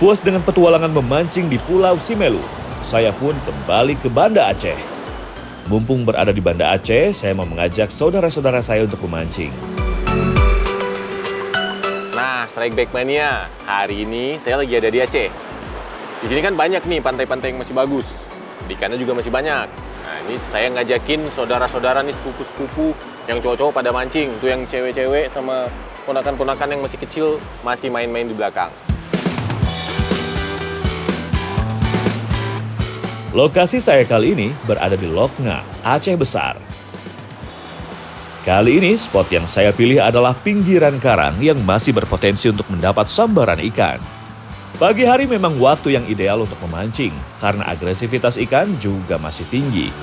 Puas dengan petualangan memancing di Pulau Simelu, saya pun kembali ke Banda Aceh. Mumpung berada di Banda Aceh, saya mau mengajak saudara-saudara saya untuk memancing. Nah, Strike Back Mania, hari ini saya lagi ada di Aceh. Di sini kan banyak nih pantai-pantai yang masih bagus. Ikannya juga masih banyak. Nah, ini saya ngajakin saudara-saudara nih, sepupu-sepupu yang cowok-cowok pada mancing. Tuh yang cewek-cewek sama ponakan-ponakan yang masih kecil masih main-main di belakang. Lokasi saya kali ini berada di Loknga, Aceh Besar. Kali ini spot yang saya pilih adalah pinggiran karang yang masih berpotensi untuk mendapat sambaran ikan. Pagi hari memang waktu yang ideal untuk memancing karena agresivitas ikan juga masih tinggi.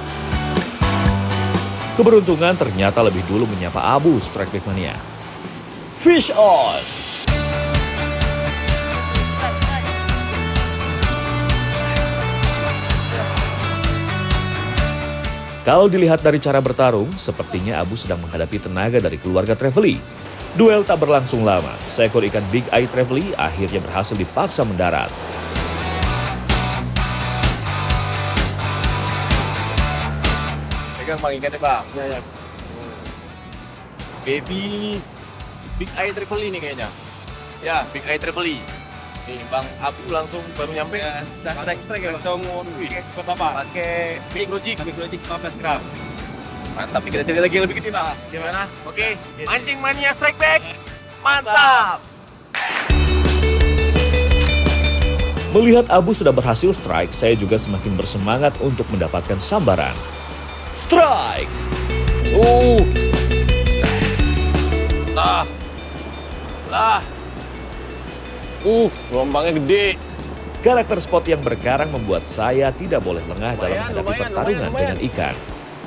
Keberuntungan ternyata lebih dulu menyapa Abu Strike Back Mania. Fish on! Kalau dilihat dari cara bertarung, sepertinya Abu sedang menghadapi tenaga dari keluarga Trevely. Duel tak berlangsung lama, seekor ikan Big Eye Trevely akhirnya berhasil dipaksa mendarat. Pegang bang ikannya bang. Ya. Baby Big Eye Trevely nih kayaknya. Ya, Big Eye Trevely. Nih bang Abu langsung baru nyampe. Ya, strike ya. Langsung expert apa? Pakai Big Logic 15 gram. Mantap, kita cari lagi yang lebih gede pak. Gimana? Oke, Mancing Mania Strike Back. Mantap. Melihat Abu sudah berhasil strike, saya juga semakin bersemangat untuk mendapatkan sambaran. Strike! Lah. Gelombangnya gede. Karakter spot yang berkarang membuat saya tidak boleh lengah dalam menghadapi pertarungan dengan ikan.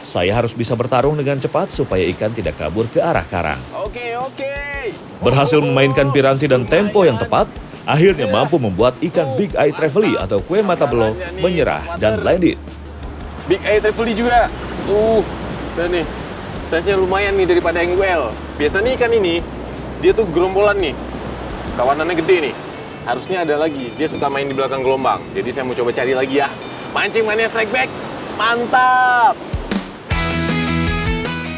Saya harus bisa bertarung dengan cepat supaya ikan tidak kabur ke arah karang. Oke. Berhasil memainkan piranti dan tempo yang tepat, akhirnya mampu membuat ikan Big Eye Trevely atau kue mata belo menyerah dan landed. Big Eye Trevely juga. Dan nih, size-nya lumayan nih daripada yang well. Biasanya ikan ini, dia tuh gerombolan nih. Kawanannya gede nih. Harusnya ada lagi. Dia suka main di belakang gelombang. Jadi saya mau coba cari lagi ya. Mancing Mania Strike Back. Mantap!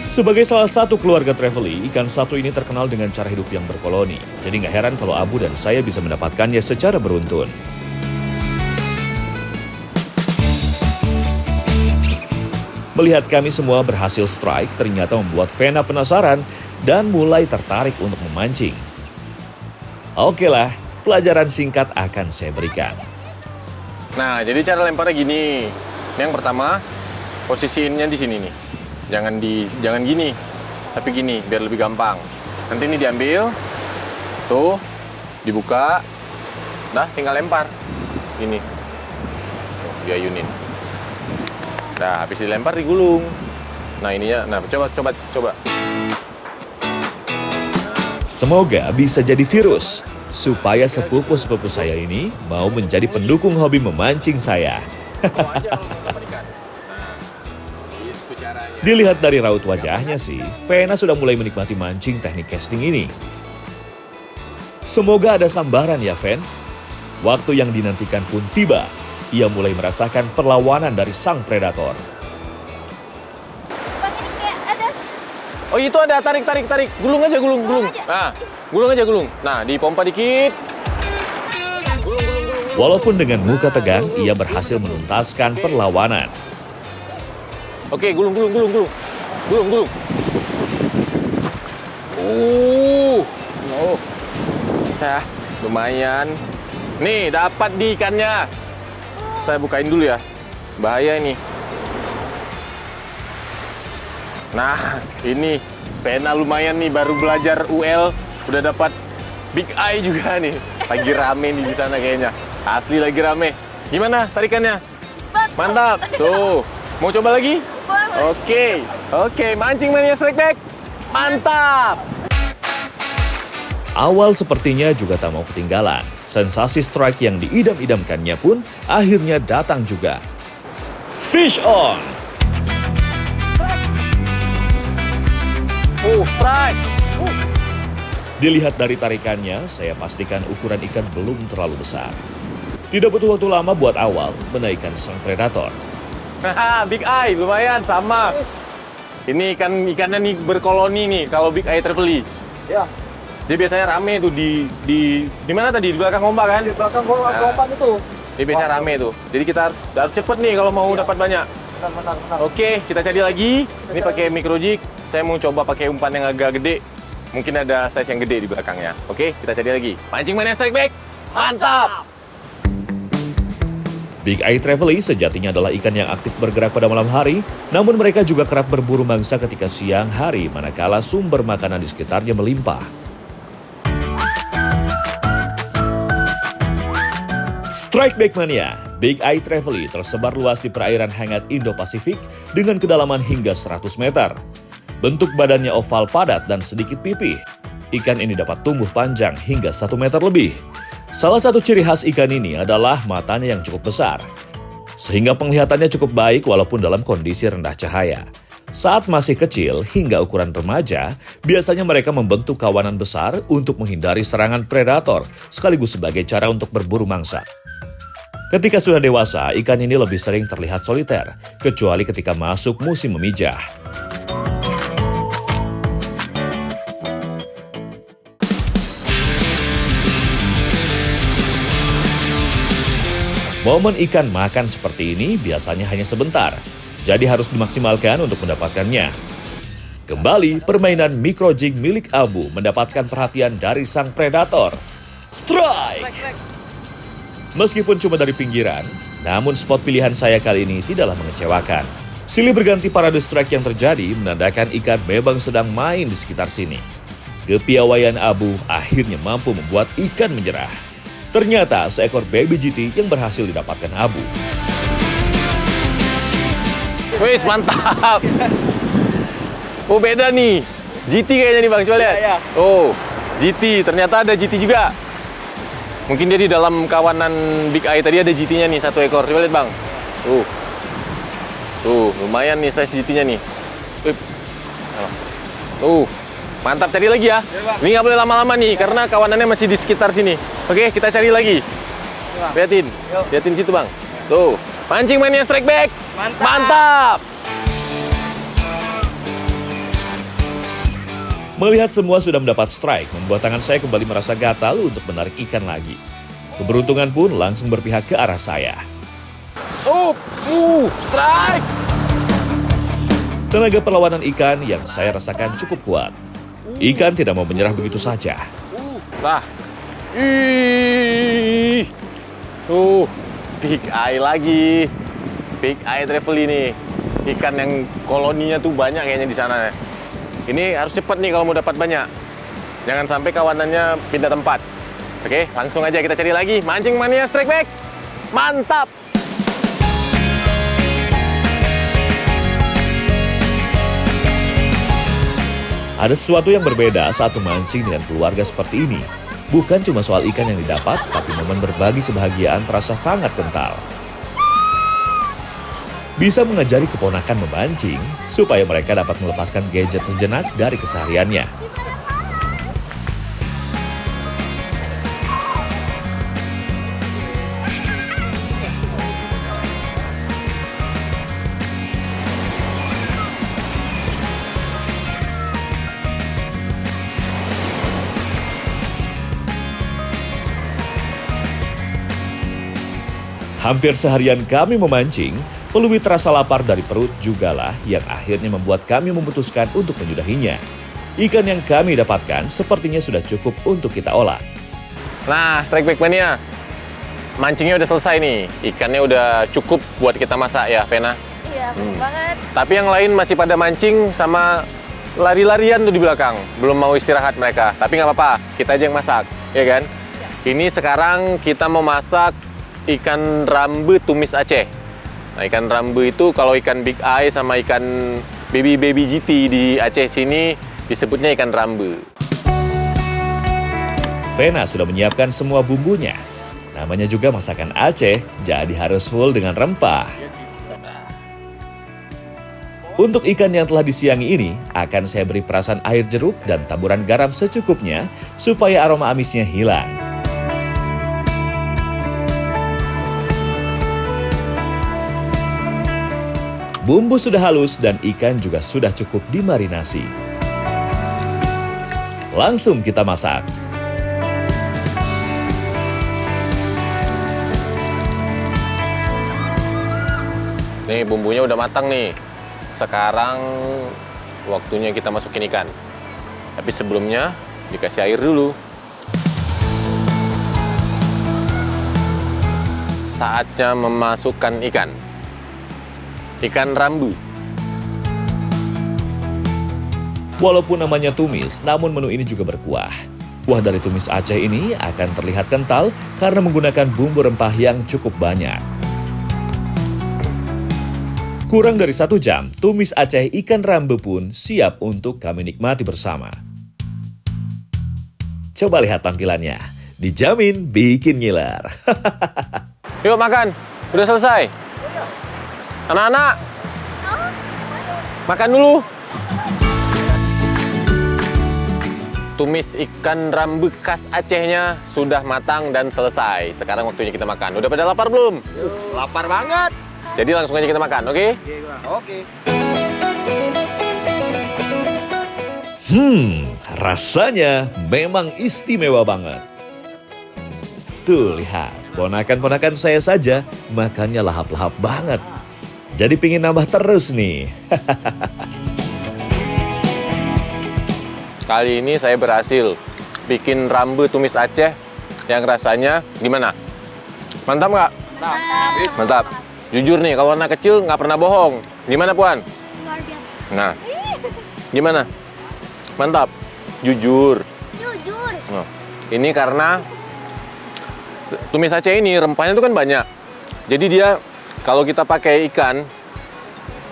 Sebagai salah satu keluarga Trevely, ikan satu ini terkenal dengan cara hidup yang berkoloni. Jadi nggak heran kalau Abu dan saya bisa mendapatkannya secara beruntun. Melihat kami semua berhasil strike, ternyata membuat Vena penasaran dan mulai tertarik untuk memancing. Oke lah, pelajaran singkat akan saya berikan. Nah, jadi cara lemparnya gini. Yang pertama, posisiinnya di sini nih. Jangan gini, tapi gini biar lebih gampang. Nanti ini diambil, tuh, dibuka, dah tinggal lempar. Gini, tuh, diayunin. Nah, habis dilempar digulung. Nah ininya, coba. Semoga bisa jadi virus, supaya sepupu-sepupu saya ini mau menjadi pendukung hobi memancing saya. Dilihat dari raut wajahnya sih, Vena sudah mulai menikmati mancing teknik casting ini. Semoga ada sambaran ya, Ven. Waktu yang dinantikan pun tiba. Ia mulai merasakan perlawanan dari sang predator. Bang, ini kayak ada. Oh itu ada, tarik. Gulung aja. Nah, gulung aja. Nah, dipompa dikit. Gulung. Walaupun dengan muka tegang, ia berhasil menuntaskan perlawanan. Oke, gulung. Bisa, lumayan. Nih, dapat di ikannya. Saya bukain dulu ya. Bahaya ini. Nah, ini Vena lumayan nih, baru belajar UL, udah dapat Big Eye juga nih. Lagi rame nih di sana kayaknya. Asli lagi rame. Gimana tarikannya? Mantap. Tuh. Mau coba lagi? Oke, Mancing Mania Strike Back. Mantap. Awal sepertinya juga tak mau ketinggalan. Sensasi strike yang diidam-idamkannya pun akhirnya datang juga. Fish on! Strike. Dilihat dari tarikannya, saya pastikan ukuran ikan belum terlalu besar. Tidak butuh waktu lama buat awal menaikkan sang predator. Haha, Big Eye, lumayan, sama. Ini ikannya nih berkoloni nih, kalau Big Eye Trevally. Ya, Dia biasanya rame tuh di mana tadi? Di belakang ombak kan? di belakang lompat itu. Dia biasanya rame tuh. Jadi kita harus cepet nih kalau mau dapat banyak. Benar. Oke, kita cari lagi. Ini pakai micro jig. Saya mau coba pakai umpan yang agak gede. Mungkin ada size yang gede di belakangnya. Oke, kita cari lagi. Pancing Mania Strike Back. Mantap! Big Eye Trevally sejatinya adalah ikan yang aktif bergerak pada malam hari, namun mereka juga kerap berburu mangsa ketika siang hari manakala sumber makanan di sekitarnya melimpah. Strike Back Mania, Big Eye Trevally tersebar luas di perairan hangat Indo-Pasifik dengan kedalaman hingga 100 meter. Bentuk badannya oval padat dan sedikit pipih. Ikan ini dapat tumbuh panjang hingga 1 meter lebih. Salah satu ciri khas ikan ini adalah matanya yang cukup besar, sehingga penglihatannya cukup baik walaupun dalam kondisi rendah cahaya. Saat masih kecil hingga ukuran remaja, biasanya mereka membentuk kawanan besar untuk menghindari serangan predator, sekaligus sebagai cara untuk berburu mangsa. Ketika sudah dewasa, ikan ini lebih sering terlihat soliter, kecuali ketika masuk musim memijah. Momen ikan makan seperti ini biasanya hanya sebentar, jadi harus dimaksimalkan untuk mendapatkannya. Kembali, permainan micro jig milik Abu mendapatkan perhatian dari sang predator. Strike! Meskipun cuma dari pinggiran, namun spot pilihan saya kali ini tidaklah mengecewakan. Silih berganti parade strike yang terjadi menandakan ikan memang sedang main di sekitar sini. Kepiawaian Abu akhirnya mampu membuat ikan menyerah. Ternyata seekor baby GT yang berhasil didapatkan Abu. Wih, mantap. Oh, beda nih. GT kayaknya nih Bang, coba lihat. Ya. Oh, GT. Ternyata ada GT juga. Mungkin dia di dalam kawanan Big Eye tadi ada GT-nya nih, 1 ekor. Coba lihat Bang. Tuh, lumayan nih size GT-nya nih. Mantap, cari lagi ya. Ini nggak boleh lama-lama nih, karena kawanannya masih di sekitar sini. Oke, kita cari lagi. Lihatin, lihatin situ Bang. Tuh, Pancing Mania Strike Back. Mantap. Melihat semua sudah mendapat strike, membuat tangan saya kembali merasa gatal untuk menarik ikan lagi. Keberuntungan pun langsung berpihak ke arah saya. Strike. Tenaga perlawanan ikan yang saya rasakan cukup kuat. Ikan tidak mau menyerah begitu saja. Big Eye lagi. Big Eye Trevally ini. Ikan yang koloninya tuh banyak kayaknya di sana. Ini harus cepat nih kalau mau dapat banyak. Jangan sampai kawanannya pindah tempat. Oke, langsung aja kita cari lagi. Mancing Mania Strike Back. Mantap. Ada sesuatu yang berbeda saat memancing dengan keluarga seperti ini. Bukan cuma soal ikan yang didapat, tapi momen berbagi kebahagiaan terasa sangat kental. Bisa mengajari keponakan memancing, supaya mereka dapat melepaskan gadget sejenak dari kesehariannya. Hampir seharian kami memancing, peluit rasa lapar dari perut jugalah yang akhirnya membuat kami memutuskan untuk menyudahinya. Ikan yang kami dapatkan sepertinya sudah cukup untuk kita olah. Nah, Strike Back Mania. Mancingnya udah selesai nih. Ikannya udah cukup buat kita masak ya, Vena? Iya, betul banget. Tapi yang lain masih pada mancing sama lari-larian tuh di belakang. Belum mau istirahat mereka. Tapi nggak apa-apa, kita aja yang masak, ya kan? Ini sekarang kita mau masak ikan rambe tumis Aceh. Nah, ikan rambe itu kalau ikan Big Eye sama ikan baby GT di Aceh sini disebutnya ikan rambe. Vena sudah menyiapkan semua bumbunya. Namanya juga masakan Aceh, jadi harus full dengan rempah. Untuk ikan yang telah disiangi ini, akan saya beri perasan air jeruk dan taburan garam secukupnya supaya aroma amisnya hilang. Bumbu sudah halus dan ikan juga sudah cukup dimarinasi. Langsung kita masak. Nih bumbunya udah matang nih. Sekarang waktunya kita masukin ikan. Tapi sebelumnya dikasih air dulu. Saatnya memasukkan ikan. Ikan rambu. Walaupun namanya tumis, namun menu ini juga berkuah. Kuah dari tumis Aceh ini akan terlihat kental karena menggunakan bumbu rempah yang cukup banyak. Kurang dari 1 jam, tumis Aceh ikan rambe pun siap untuk kami nikmati bersama. Coba lihat tampilannya, dijamin bikin ngiler. Yuk makan, udah selesai. Anak-anak, makan dulu. Tumis ikan rambe khas Acehnya sudah matang dan selesai. Sekarang waktunya kita makan. Udah pada lapar belum? Lapar banget. Jadi langsung aja kita makan, oke? Oke. Rasanya memang istimewa banget. Tuh lihat, ponakan-ponakan saya saja makannya lahap-lahap banget. Jadi pingin nambah terus nih. Kali ini saya berhasil bikin rambe tumis Aceh yang rasanya gimana? Mantap nggak? Mantap. Jujur nih, kalau anak kecil nggak pernah bohong. Gimana, Puan? Luar biasa. Nah, gimana? Mantap. Jujur. Jujur. Oh, ini karena tumis Aceh ini rempahnya itu kan banyak. Jadi dia kalau kita pakai ikan,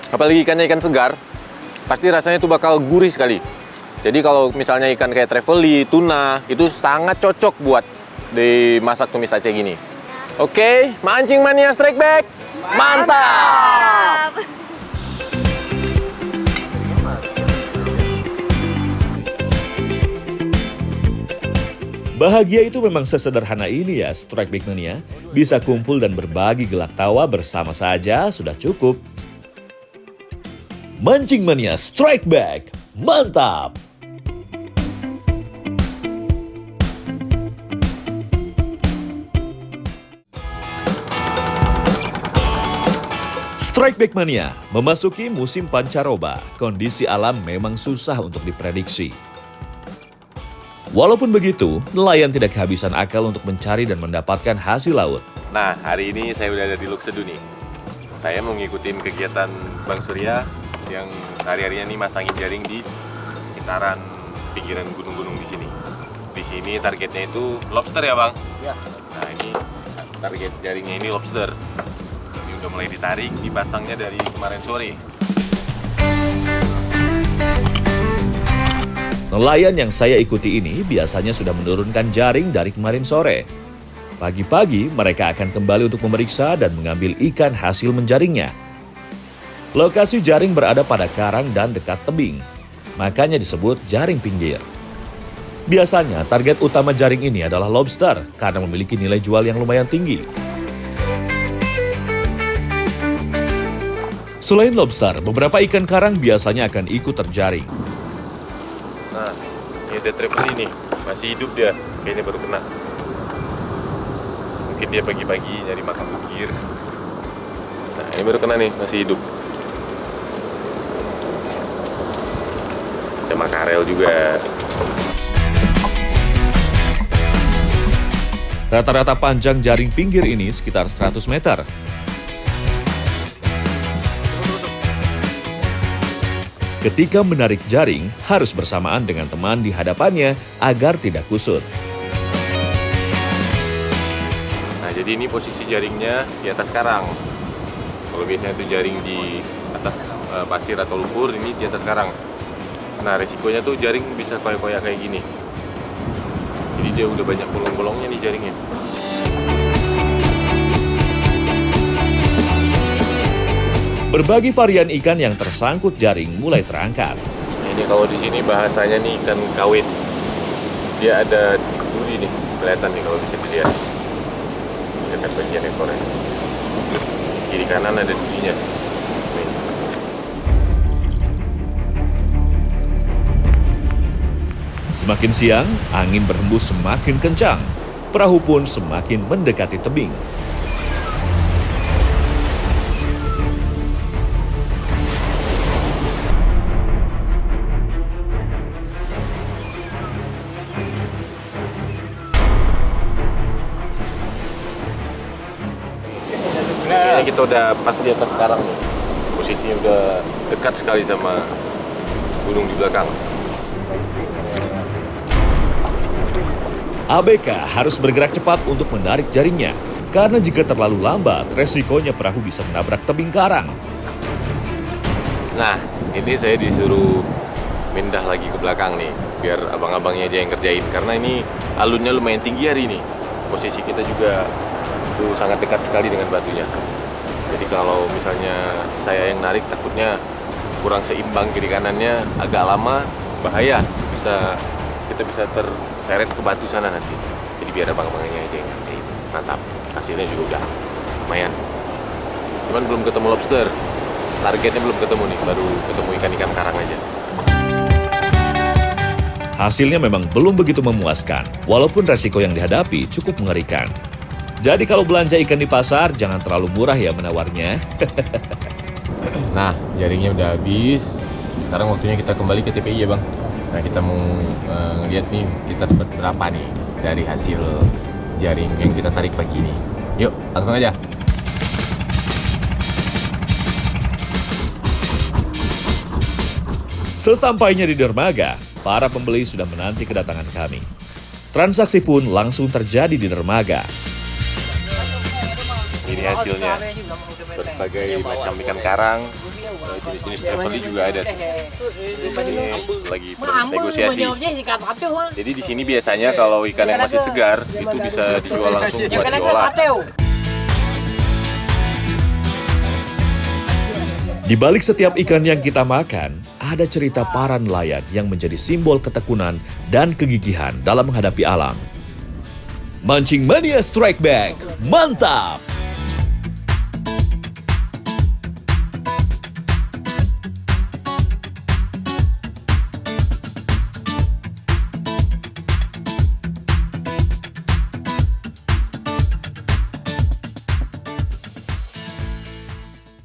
apalagi ikannya ikan segar, pasti rasanya itu bakal gurih sekali. Jadi kalau misalnya ikan kayak trevally, tuna, itu sangat cocok buat dimasak tumis Aceh gini. Oke, mancing mania strike back. Mantap! Bahagia itu memang sesederhana ini ya, Strike Back Mania. Bisa kumpul dan berbagi gelak tawa bersama saja sudah cukup. Mancing Mania Strike Back, mantap! Strike Back Mania memasuki musim pancaroba. Kondisi alam memang susah untuk diprediksi. Walaupun begitu, nelayan tidak kehabisan akal untuk mencari dan mendapatkan hasil laut. Nah, hari ini saya udah ada di Luksedu nih. Saya mau ngikutin kegiatan Bang Surya yang sehari-harinya nih masangin jaring di sekitaran pinggiran gunung-gunung di sini. Di sini targetnya itu lobster ya, Bang? Ya. Nah, ini target jaringnya ini lobster. Ini udah mulai ditarik, dipasangnya dari kemarin sore. Nelayan yang saya ikuti ini biasanya sudah menurunkan jaring dari kemarin sore. Pagi-pagi mereka akan kembali untuk memeriksa dan mengambil ikan hasil menjaringnya. Lokasi jaring berada pada karang dan dekat tebing, makanya disebut jaring pinggir. Biasanya target utama jaring ini adalah lobster karena memiliki nilai jual yang lumayan tinggi. Selain lobster, beberapa ikan karang biasanya akan ikut terjaring. Nah, ini ada trevally nih, masih hidup dia, kayaknya baru kena. Mungkin dia pagi-pagi nyari makan pinggir. Nah, ini baru kena nih, masih hidup. Ada makarel juga. Rata-rata panjang jaring pinggir ini sekitar 100 meter. Ketika menarik jaring, harus bersamaan dengan teman di hadapannya agar tidak kusut. Nah, jadi ini posisi jaringnya di atas karang. Kalau biasanya itu jaring di atas pasir atau lumpur, ini di atas karang. Nah, resikonya tuh jaring bisa koyak-koyak kayak gini. Jadi dia udah banyak bolong-bolongnya nih jaringnya. Berbagai varian ikan yang tersangkut jaring mulai terangkat. Ini kalau di sini bahasanya nih ikan kawit. Dia ada duri nih, kelihatan nih kalau bisa dilihat. Lihat bagian ekornya. Kiri kanan ada durinya. Nih. Semakin siang, angin berhembus semakin kencang. Perahu pun semakin mendekati tebing. Kayaknya kita udah pas di atas sekarang nih. Posisinya udah dekat sekali sama gunung di belakang. ABK harus bergerak cepat untuk menarik jaringnya. Karena jika terlalu lambat, resikonya perahu bisa menabrak tebing karang. Nah, ini saya disuruh pindah lagi ke belakang nih, biar abang-abangnya aja yang kerjain. Karena ini alunnya lumayan tinggi hari ini. Posisi kita juga tuh sangat dekat sekali dengan batunya. Jadi kalau misalnya saya yang narik, takutnya kurang seimbang kiri kanannya, agak lama, bahaya. Kita bisa terseret ke batu sana nanti. Jadi biar abang-abangnya aja yang ngerjain. Mantap, hasilnya juga udah lumayan. Cuman belum ketemu lobster. Targetnya belum ketemu nih, baru ketemu ikan-ikan karang aja. Hasilnya memang belum begitu memuaskan, walaupun resiko yang dihadapi cukup mengerikan. Jadi kalau belanja ikan di pasar, jangan terlalu murah ya menawarnya. Nah, jaringnya udah habis. Sekarang waktunya kita kembali ke TPI ya Bang. Nah, kita mau ngeliat nih, kita dapat berapa nih dari hasil jaring yang kita tarik pagi ini. Yuk, langsung aja. Sesampainya di dermaga, para pembeli sudah menanti kedatangan kami. Transaksi pun langsung terjadi di dermaga. Ini hasilnya. Berbagai macam ikan karang, jenis-jenis trevally juga ada. Ini lagi proses negosiasi. Jadi di sini biasanya kalau ikan yang masih segar itu bisa dijual langsung buat diolah. Di balik setiap ikan yang kita makan, ada cerita para nelayan yang menjadi simbol ketekunan dan kegigihan dalam menghadapi alam. Mancing Mania Strike Back, mantap!